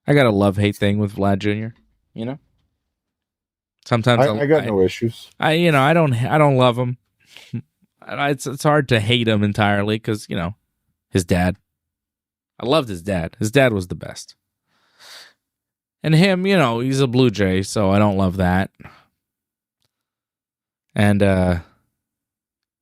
I got a love-hate thing with Vlad Jr., you know? Sometimes I got no issues. I don't love him. It's hard to hate him entirely because, his dad. I loved his dad. His dad was the best. And him, he's a Blue Jay, so I don't love that. And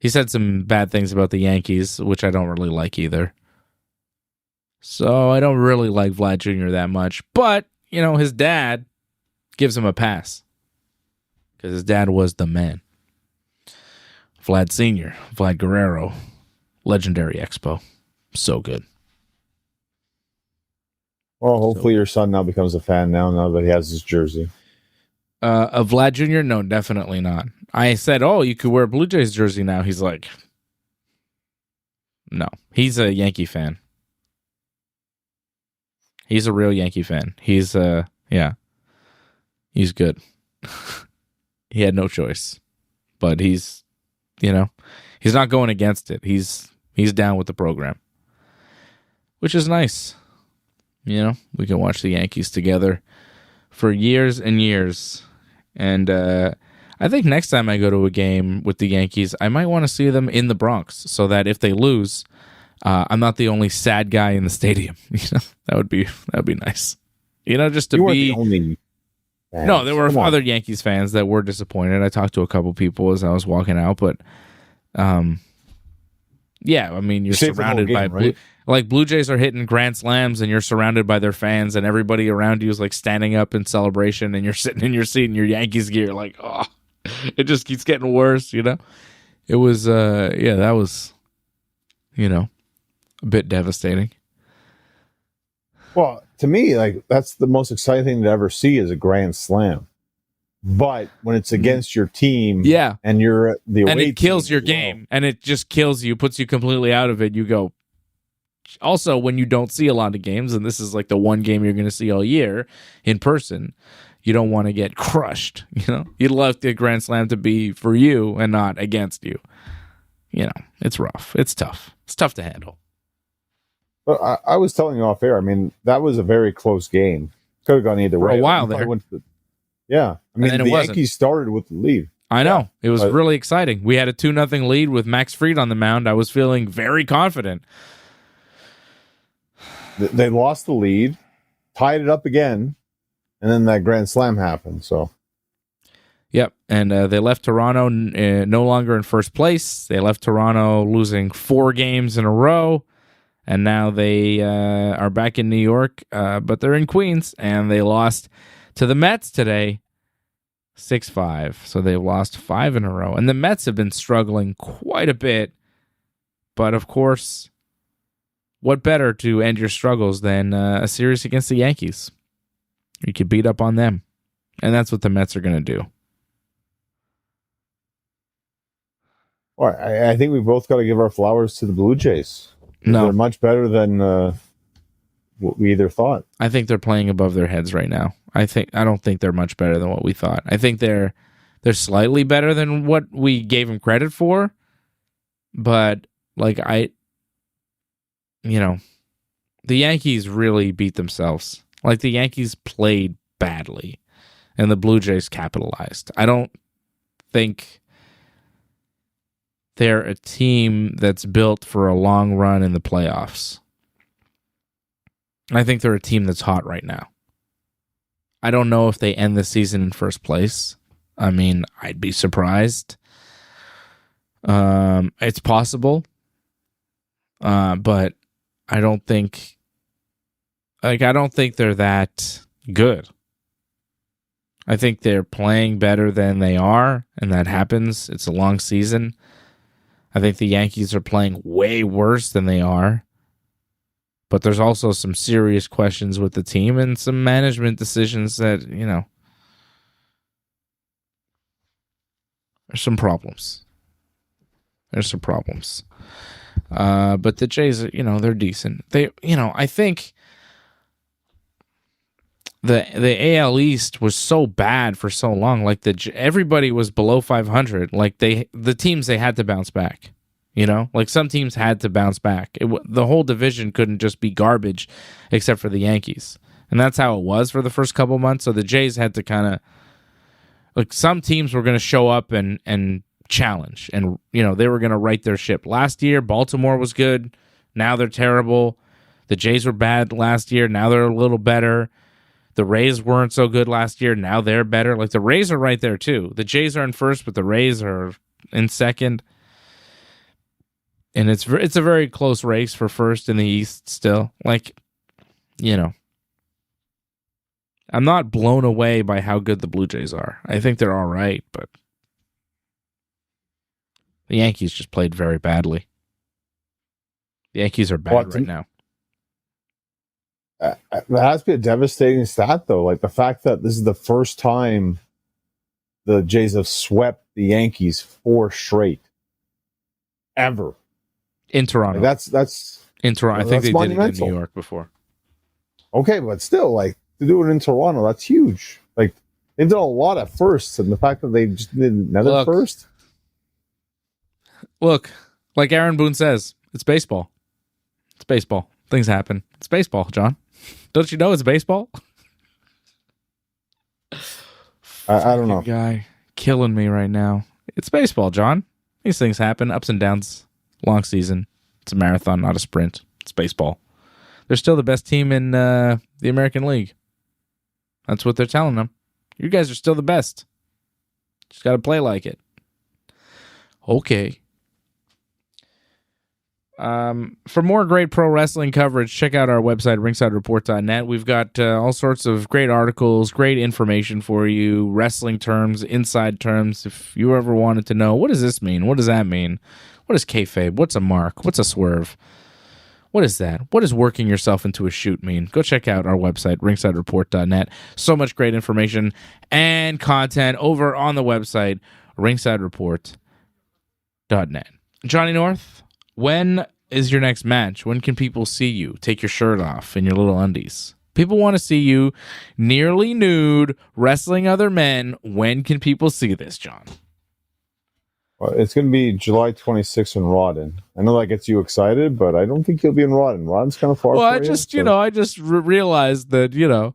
he said some bad things about the Yankees, which I don't really like either. So I don't really like Vlad Jr. that much. But, his dad gives him a pass. Because his dad was the man. Vlad Sr., Vlad Guerrero, Legendary Expo. So good. Well, hopefully your son now becomes a fan now that he has his jersey. Of Vlad Jr.? No, definitely not. I said, you could wear a Blue Jays jersey now. He's like, no. He's a Yankee fan. He's a real Yankee fan. He's good. He had no choice. But he's not going against it. He's down with the program. Which is nice. We can watch the Yankees together for years and years. And I think next time I go to a game with the Yankees, I might want to see them in the Bronx so that if they lose, I'm not the only sad guy in the stadium. That would be nice. Just to be. The only fans. No, there were other Yankees fans that were disappointed. I talked to a couple people as I was walking out, but you're surrounded by right? Blue Jays are hitting grand slams and you're surrounded by their fans and everybody around you is like standing up in celebration and you're sitting in your seat in your Yankees gear like, it just keeps getting worse, It was, that was, a bit devastating. Well, to me, that's the most exciting thing to ever see is a grand slam. But when it's against your team, and you're the away and it kills team your game, and it just kills you, puts you completely out of it. You go. Also, when you don't see a lot of games, and this is like the one game you're going to see all year in person, you don't want to get crushed. You'd love the grand slam to be for you and not against you. It's rough. It's tough. It's tough to handle. But I was telling you off air. I mean, that was a very close game. Could have gone either way. For a while there. Yeah. I mean, the Yankees started with the lead. I know. It was really exciting. We had a 2-0 lead with Max Fried on the mound. I was feeling very confident. They lost the lead, tied it up again, and then that grand slam happened. So, yep. And they left Toronto no longer in first place. They left Toronto losing 4 games in a row. And now they are back in New York, but they're in Queens, and they lost to the Mets today, 6-5. So they've lost 5 in a row. And the Mets have been struggling quite a bit. But, of course, what better to end your struggles than a series against the Yankees? You could beat up on them. And that's what the Mets are going to do. Well, I think we both got to give our flowers to the Blue Jays. No. They're much better than what we either thought. I think they're playing above their heads right now. I don't think they're much better than what we thought. I think they're slightly better than what we gave them credit for. But the Yankees really beat themselves. Like the Yankees played badly and the Blue Jays capitalized. I don't think they're a team that's built for a long run in the playoffs. I think they're a team that's hot right now. I don't know if they end the season in first place. I mean, I'd be surprised. It's possible. But I don't think they're that good. I think they're playing better than they are, and that happens. It's a long season. I think the Yankees are playing way worse than they are. But there's also some serious questions with the team and some management decisions that, there's some problems. But the Jays, they're decent. I think the AL East was so bad for so long. Like everybody was below 500. Like the teams, they had to bounce back. Like some teams had to bounce back. The whole division couldn't just be garbage except for the Yankees. And that's how it was for the first couple months. So the Jays had to kind of, like, some teams were going to show up and challenge. And, they were going to right their ship. Last year, Baltimore was good. Now they're terrible. The Jays were bad last year. Now they're a little better. The Rays weren't so good last year. Now they're better. Like, the Rays are right there, too. The Jays are in first, but the Rays are in second. And it's a very close race for first in the East still. Like, I'm not blown away by how good the Blue Jays are. I think they're all right, but the Yankees just played very badly. The Yankees are bad right now. That has to be a devastating stat, though. Like, the fact that this is the first time the Jays have swept the Yankees 4 straight ever in Toronto. Like, that's in Toronto. I think they did it in New York before. Okay, but still, like, to do it in Toronto, that's huge. Like, they've done a lot at first, and the fact that they just did another first. Look, like Aaron Boone says, it's baseball. It's baseball. Things happen. It's baseball, John. Don't you know it's baseball? I don't know. Guy killing me right now. It's baseball, John. These things happen. Ups and downs. Long season. It's a marathon, not a sprint. It's baseball. They're still the best team in the American League. That's what they're telling them. You guys are still the best. Just got to play like it. Okay. For more great pro wrestling coverage, check out our website, ringsidereport.net. We've got all sorts of great articles, great information for you, wrestling terms, inside terms. If you ever wanted to know, what does this mean? What does that mean? What is kayfabe? What's a mark? What's a swerve? What is that? What does working yourself into a shoot mean? Go check out our website, ringsidereport.net. So much great information and content over on the website, ringsidereport.net. Johnny North, when is your next match? When can people see you take your shirt off in your little undies? People want to see you nearly nude wrestling other men. When can people see this, John? Well, it's going to be July 26th in Rawdon. I know that gets you excited, but I don't think you'll be in Rawdon. Rawdon's kind of far. Well, I just realized that,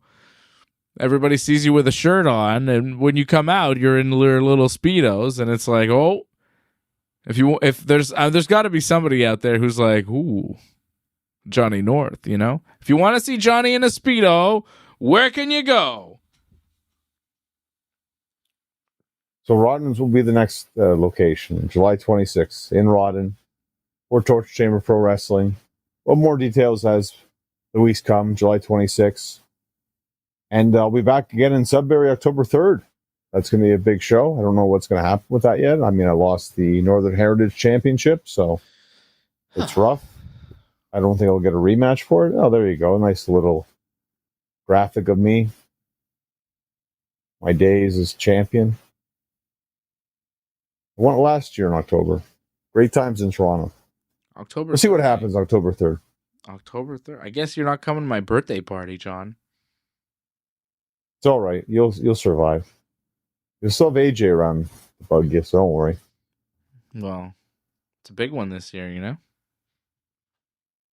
everybody sees you with a shirt on, and when you come out, you're in your little Speedos, and it's like, oh, if there's got to be somebody out there who's like, ooh, Johnny North, If you want to see Johnny in a Speedo, where can you go? So Rawdon's will be the next location, July 26th in Rawdon, for Torture Chamber Pro Wrestling. Well, more details as the weeks come, July 26th. And I'll be back again in Sudbury October 3rd. That's going to be a big show. I don't know what's going to happen with that yet. I mean, I lost the Northern Heritage Championship, so it's rough. I don't think I'll get a rematch for it. Oh, there you go. A nice little graphic of me. My days as champion. I won it last year in October. Great times in Toronto. October. We'll see what happens October 3rd. October 3rd. I guess you're not coming to my birthday party, John. It's all right. You'll survive. You'll still have AJ around to bug you, so don't worry. Well, it's a big one this year,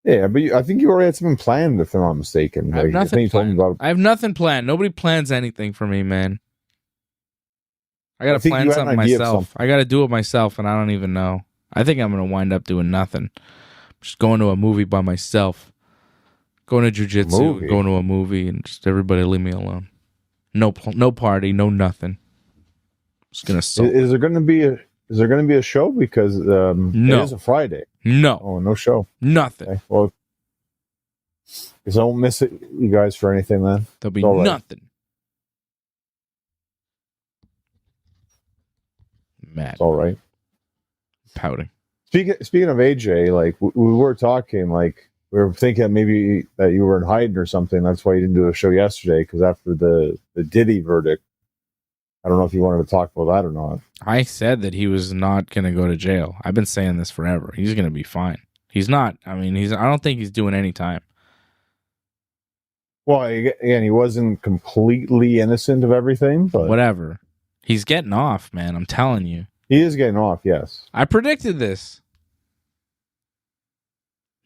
Yeah, but I think you already had something planned, if I'm not mistaken. I have nothing planned. I have nothing planned. Nobody plans anything for me, man. I got to plan something myself. I got to do it myself, and I don't even know. I think I'm going to wind up doing nothing. Just going to a movie by myself. Going to jiu-jitsu, going to a movie, and just everybody leave me alone. No party, no nothing. Just going to Is there going to be a show? Because no. It is a Friday. No. Oh, no show. Nothing. Okay. Well, because I won't miss it, you guys, for anything then. There'll be nothing. Mad. It's all right. Pouting. Speaking of AJ, like we were talking, like we were thinking maybe that you were in hiding or something. That's why you didn't do a show yesterday, because after the Diddy verdict, I don't know if you wanted to talk about that or not. I said that he was not going to go to jail. I've been saying this forever. He's going to be fine. He's not. I mean, I don't think he's doing any time. Well, again, he wasn't completely innocent of everything, but whatever. He's getting off, man. I'm telling you. He is getting off, yes. I predicted this.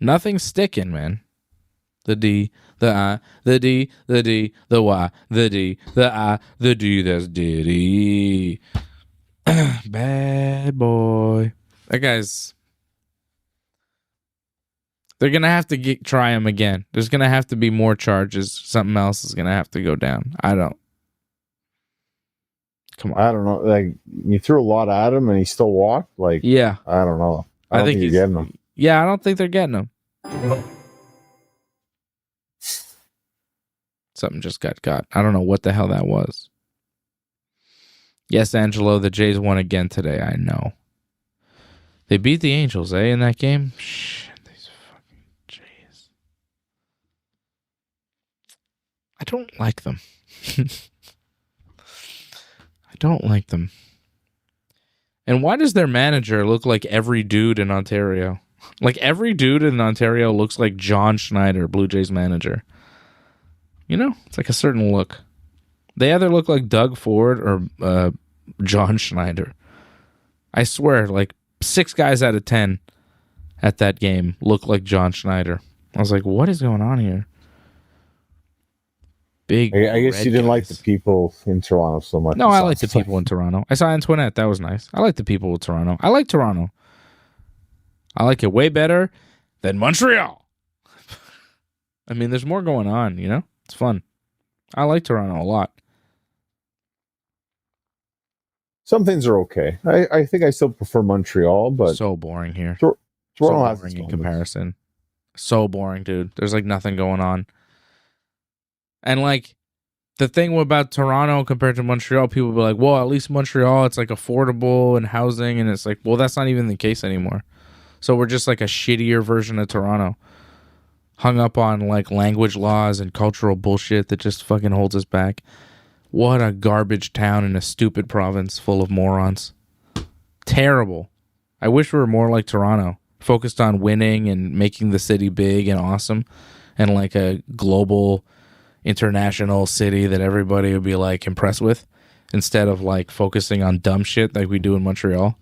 Nothing's sticking, man. The D, the I, the D, the D, the Y, the D, the I, the D, that's Diddy. Bad boy. That guy's... They're going to have to try him again. There's going to have to be more charges. Something else is going to have to go down. Come on. I don't know. Like, you threw a lot at him and he still walked. Like, yeah. I don't know. I don't think you're getting him. Yeah, I don't think they're getting him. Something just got. I don't know what the hell that was. Yes, Angelo, the Jays won again today. I know. They beat the Angels, in that game? Shit, these fucking Jays. I don't like them. I don't like them. And why does their manager look like every dude in Ontario? Like, every dude in Ontario looks like John Schneider, Blue Jays manager. You know, it's like a certain look. They either look like Doug Ford or John Schneider. I swear, like 6 guys out of 10 at that game look like John Schneider. I was like, what is going on here? Big. I guess you didn't like the people in Toronto so much. No, I like the people in Toronto. I saw Antoinette. That was nice. I like the people of Toronto. I like Toronto. I like it way better than Montreal. I mean, there's more going on, you know? It's fun. I like Toronto a lot. Some things are okay. I think I still prefer Montreal, but... So boring here. Toronto so has boring in comparison. So boring, dude. There's like nothing going on. And like, the thing about Toronto compared to Montreal, people will be like, well, at least Montreal, it's like affordable and housing. And it's like, well, that's not even the case anymore. So we're just like a shittier version of Toronto. Hung up on like language laws and cultural bullshit that just fucking holds us back. What a garbage town in a stupid province full of morons. Terrible. I wish we were more like Toronto. Focused on winning and making the city big and awesome. And like a global, international city that everybody would be like impressed with. Instead of like focusing on dumb shit like we do in Montreal.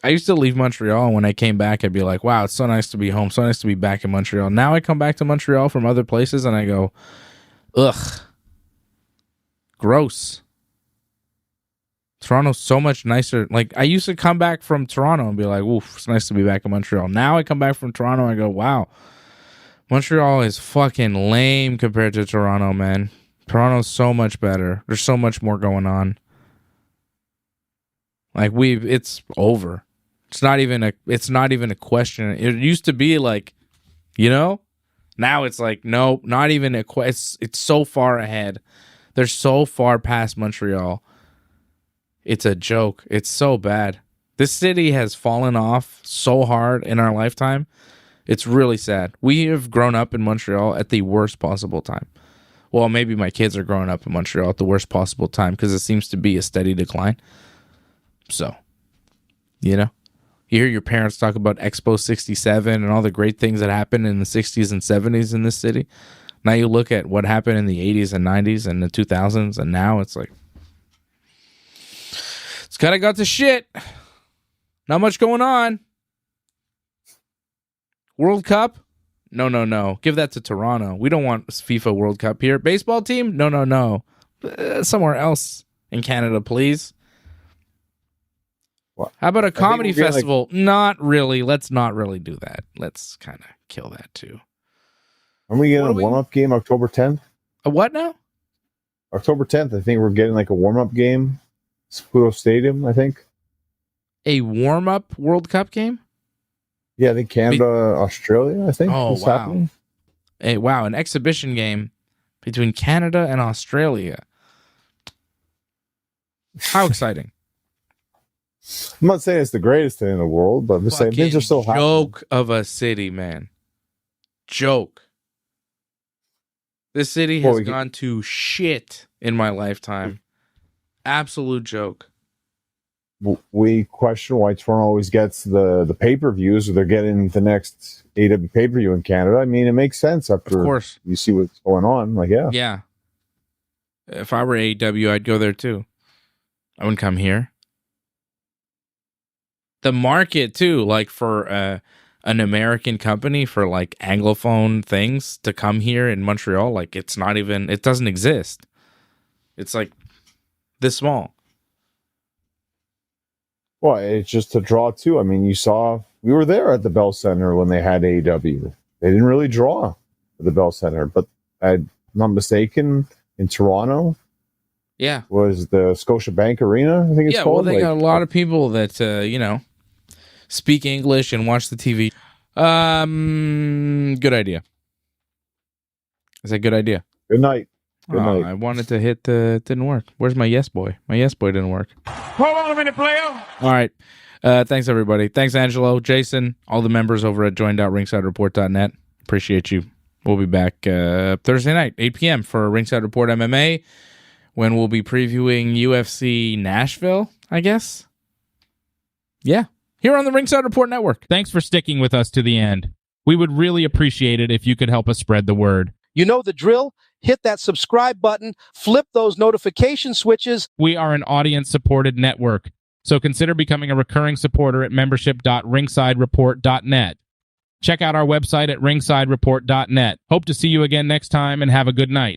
I used to leave Montreal, and when I came back, I'd be like, wow, it's so nice to be home. So nice to be back in Montreal. Now I come back to Montreal from other places, and I go, ugh. Gross. Toronto's so much nicer. Like, I used to come back from Toronto and be like, oof, it's nice to be back in Montreal. Now I come back from Toronto and I go, wow, Montreal is fucking lame compared to Toronto, man. Toronto's so much better. There's so much more going on. Like, it's over. It's not even a question. It used to be like, you know? Now it's like, no, not even a question. It's so far ahead. They're so far past Montreal. It's a joke. It's so bad. This city has fallen off so hard in our lifetime. It's really sad. We have grown up in Montreal at the worst possible time. Well, maybe my kids are growing up in Montreal at the worst possible time because it seems to be a steady decline. So, you know, you hear your parents talk about Expo 67 and all the great things that happened in the 60s and 70s in this city. Now you look at what happened in the 80s and 90s and the 2000s, and now it's like, it's kind of got to shit. Not much going on. World Cup? No. Give that to Toronto. We don't want FIFA World Cup here. Baseball team? No. Somewhere else in Canada, please. What? How about a comedy festival? Not really. Let's not really do that. Let's kind of kill that too. Are we getting a warm-up game October 10th? A what now? October 10th, I think we're getting like a warm-up game. Saputo Stadium, I think. A warm-up World Cup game? Yeah, I think Canada, Australia, I think. Oh, wow. Happening. Wow, an exhibition game between Canada and Australia. How exciting. I'm not saying it's the greatest thing in the world, but I'm just saying things are still happening. Joke of a city, man. Joke. This city has gone to shit in my lifetime. Absolute joke. We question why Toronto always gets the pay-per-views, or they're getting the next AEW pay-per-view in Canada. I mean, it makes sense after of course. You see what's going on. Like, yeah. Yeah. If I were AEW, I'd go there too. I wouldn't come here. The market too, like for an American company for like Anglophone things to come here in Montreal. Like it doesn't exist. It's like this small. Well, it's just a draw too. I mean, we were there at the Bell Center when they had AEW. They didn't really draw at the Bell Center, but I'm not mistaken, in Toronto, was the Scotiabank Arena, I think it's called. Well, they got a lot of people that speak English and watch the TV. Good idea. Is that a good idea? Good night. Good night. I wanted to hit didn't work. Where's my yes boy? My yes boy didn't work. Hold on a minute, player. All right. Thanks, everybody. Thanks, Angelo, Jason, all the members over at join.ringsidereport.net. Appreciate you. We'll be back Thursday night, 8 p.m. for Ringside Report MMA, when we'll be previewing UFC Nashville, I guess. Yeah. Here on the Ringside Report Network. Thanks for sticking with us to the end. We would really appreciate it if you could help us spread the word. You know the drill. Hit that subscribe button. Flip those notification switches. We are an audience-supported network, so consider becoming a recurring supporter at membership.ringsidereport.net. Check out our website at ringsidereport.net. Hope to see you again next time, and have a good night.